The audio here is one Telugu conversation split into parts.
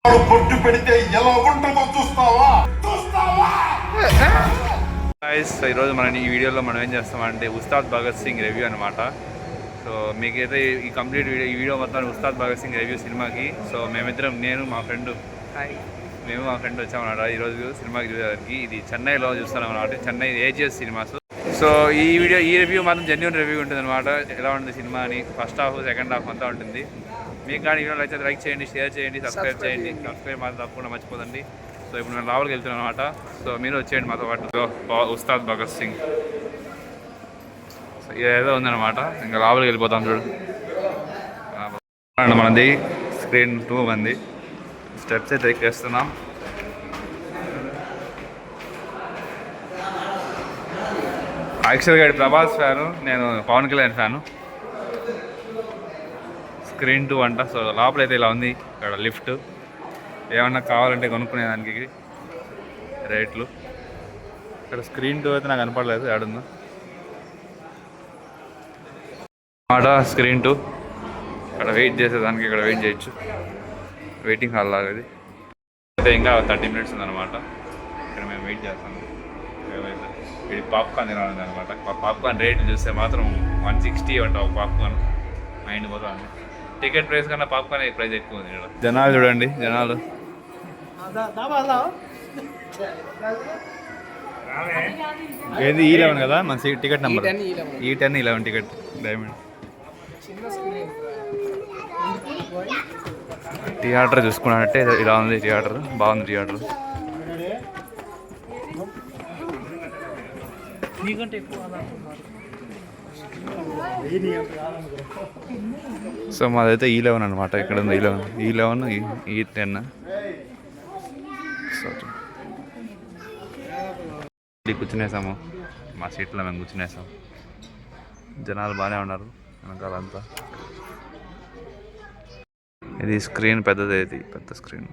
పొట్టు పెడితే ఎలా ఉంటుందో చూస్తావా? ఈరోజు మనం ఈ వీడియోలో మనం ఏం చేస్తామంటే ఉస్తాద్ భగత్ సింగ్ రివ్యూ అనమాట. సో మీకైతే ఈ కంప్లీట్ ఈ వీడియో మొత్తం ఉస్తాద్ భగత్ సింగ్ రివ్యూ సినిమాకి. సో మేమిద్దరం మేము మా ఫ్రెండ్ వచ్చామన్నమాట ఈరోజు సినిమాకి చూసేదానికి. ఇది చెన్నైలో చూస్తాం అన్నమాట, చెన్నై ఏజిఎస్ సినిమాస్. సో ఈ రివ్యూ మాత్రం జెన్యూన్ రివ్యూ ఉంటుంది అనమాట. ఎలా ఉంటుంది సినిమా అని ఫస్ట్ హాఫ్ సెకండ్ హాఫ్ అంతా ఉంటుంది. మీకు కానీ వీడియో అయితే లైక్ చేయండి, షేర్ చేయండి, సబ్స్క్రైబ్ చేయండి. సబ్స్క్రైబ్ మాత్రం తప్పకుండా మర్చిపోదండి. సో ఇప్పుడు మేము లోపలికి వెళ్తున్నాం అనమాట. సో మీరు వచ్చేయండి మాతో పాటు. ఉస్తాద్ భగత్ సింగ్ సో ఇదేదో ఉందన్నమాట. ఇంకా లోపలికి వెళ్ళిపోతాం చూడు. మనది స్క్రీన్ 2 మంది స్టెప్స్ అయితే ఎక్కేస్తున్నాం. యాక్చువల్గా ప్రభాస్ ఫ్యాను, నేను పవన్ కళ్యాణ్ ఫ్యాను. స్క్రీన్ 2 అంట. సో లోపలైతే ఇలా ఉంది. ఇక్కడ లిఫ్ట్ ఏమన్నా కావాలంటే కొనుక్కునేదానికి రేట్లు. ఇక్కడ స్క్రీన్ 2 అయితే నాకు కనపడలేదు, ఆడుందా మాట. స్క్రీన్ 2 ఇక్కడ వెయిట్ చేసేదానికి ఇక్కడ వెయిట్ చేయొచ్చు. వెయిటింగ్ హాల్ లాగా ఇది అయితే ఇంకా 30 మినిట్స్ ఉందన్నమాట. ఇక్కడ మేము వెయిట్ చేస్తాము. ఇది పాప్కార్న్ తినాలి అనమాట. పాప్కార్న్ రేట్లు చూస్తే మాత్రం 160 అంట ఒక పాప్కార్న్. మైండ్ పోతుంది. టికెట్ ప్రైస్ కన్నా పాప్కార్న్ ప్రైస్ ఎక్కువ ఉంది. జనాలు చూడండి, జనాలు ఏది E11 కదా మన ticket number. E10 11 ticket diamond. Theatre చూసుకున్నట్టే ఇలా ఉంది. థియేటర్ బాగుంది. థియేటర్ సో మాదైతే E11 అనమాట. ఇక్కడ ఉంది E11 E10. సో కూర్చునేసాము, మా సీట్లో మేము కూర్చునేసాం. జనాలు బాగానే ఉన్నారు వెనకాలంతా. ఇది స్క్రీన్ పెద్దది, ఇది పెద్ద స్క్రీన్.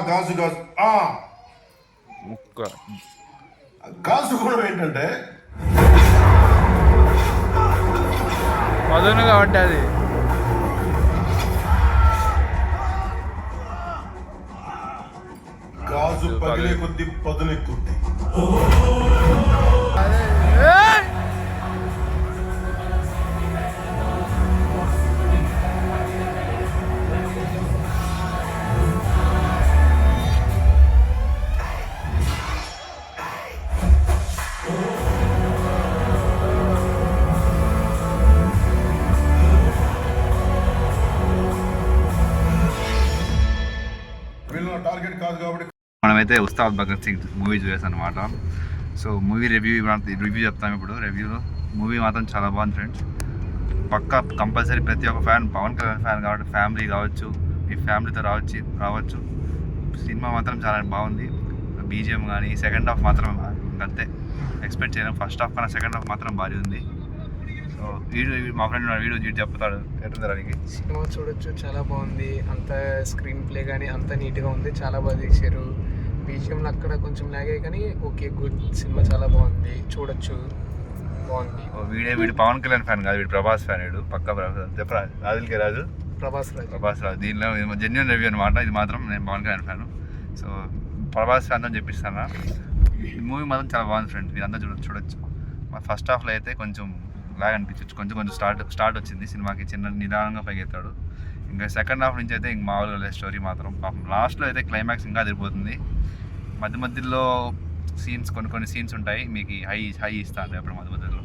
గాజు గాజు ముక్క గాజు కూడా ఏంటంటే పదునుగా ఉంటుంది. గాజు పగిలే కొద్ది పదునెక్కుద్ది. టార్గెట్ కాదు కాబట్టి మనమైతే ఉస్తాద్ భగత్ సింగ్ మూవీ చూసాం అనమాట. సో మూవీ రివ్యూ చెప్తాము ఇప్పుడు. రివ్యూలో మూవీ మాత్రం చాలా బాగుంది ఫ్రెండ్స్. పక్కా కంపల్సరీ ప్రతి ఒక్క ఫ్యాన్, పవన్ కళ్యాణ్ ఫ్యాన్ కాబట్టి ఫ్యామిలీ కావచ్చు, మీ ఫ్యామిలీతో రావచ్చు. సినిమా మాత్రం చాలా బాగుంది. బీజిఎం కానీ సెకండ్ హాఫ్ మాత్రం అంతే ఎక్స్పెక్ట్ చేయలేం. ఫస్ట్ హాఫ్ కన్నా సెకండ్ హాఫ్ మాత్రం భారీ ఉంది. సో మా ఫ్రెండ్ వీడియో చెప్తాడు ఎట్లుందానికి. సినిమా చూడొచ్చు, చాలా బాగుంది. అంత స్క్రీన్ ప్లే కానీ అంత నీట్గా ఉంది, చాలా బాగా తీశారు. బీజిఎంలో అక్కడ కొంచెం లాగే కానీ ఓకే, గుడ్. సినిమా చాలా బాగుంది, చూడొచ్చు, బాగుంది. వీడు పవన్ కళ్యాణ్ ఫ్యాన్ కాదు, వీడు ప్రభాస్ ఫ్యాన్. వీడు పక్కా చెప్పరా రాజు ప్రభాస్ రాజు. దీనిలో జెన్యూన్ రివ్యూ అనమాట. ఇది మాత్రం నేను Pawan Kalyan fan. So Prabhas fan అని చెప్పిస్తాను. ఈ మూవీ మాత్రం చాలా బాగుంది ఫ్రెండ్, మీరు అందరూ చూడొచ్చు. ఫస్ట్ హాఫ్లో అయితే కొంచెం లాగా అనిపించవచ్చు, కొంచెం స్టార్ట్ వచ్చింది సినిమాకి, చిన్న నిదానంగా పైకెత్తాడు. ఇంకా సెకండ్ హాఫ్ నుంచి అయితే ఇంక మామూలుగా లేదు స్టోరీ మాత్రం. లాస్ట్లో అయితే క్లైమాక్స్ ఇంకా అదిరిపోతుంది. మధ్యలో కొన్ని సీన్స్ ఉంటాయి మీకు హై ఇస్తా అంటే అప్పుడు మధ్యలో.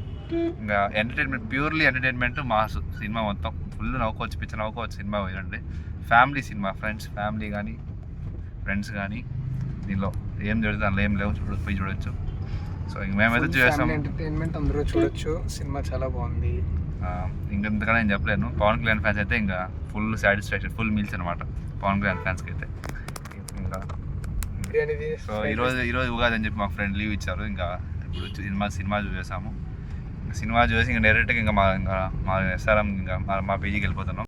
ఇంకా ప్యూర్లీ ఎంటర్టైన్మెంట్ మాస్ సినిమా మొత్తం. ఫుల్ నవ్వుకోవచ్చు సినిమా. ఏంటంటే ఫ్యామిలీ సినిమా, ఫ్యామిలీ కానీ ఫ్రెండ్స్ కానీ దీనిలో ఏం జరుగుతుంది అందులో ఏం లేవు, పోయి చూడొచ్చు. సో ఇంక మేమైతే చూసాం. ఎంటర్టైన్మెంట్ అందరూ చూడొచ్చు. సినిమా చాలా బాగుంది. ఇంకా ఇంతకన్నా నేను చెప్పలేను. పవన్ కళ్యాణ్ ఫ్యాన్స్ అయితే ఇంకా ఫుల్ సాటిస్ఫాక్షన్, ఫుల్ మీల్స్ అనమాట పవన్ కళ్యాణ్ ఫ్యాన్స్కి అయితే. ఇంకా సో ఈరోజు ఉగాది అని చెప్పి మా ఫ్రెండ్ లీవ్ ఇచ్చారు. ఇంకా ఇప్పుడు సినిమా చూసేసాము. సినిమా చూసి ఇంకా డైరెక్ట్గా ఇంకా మా ఎస్ఆర్ఎం ఇంకా మా పీజీకి వెళ్ళిపోతున్నాం.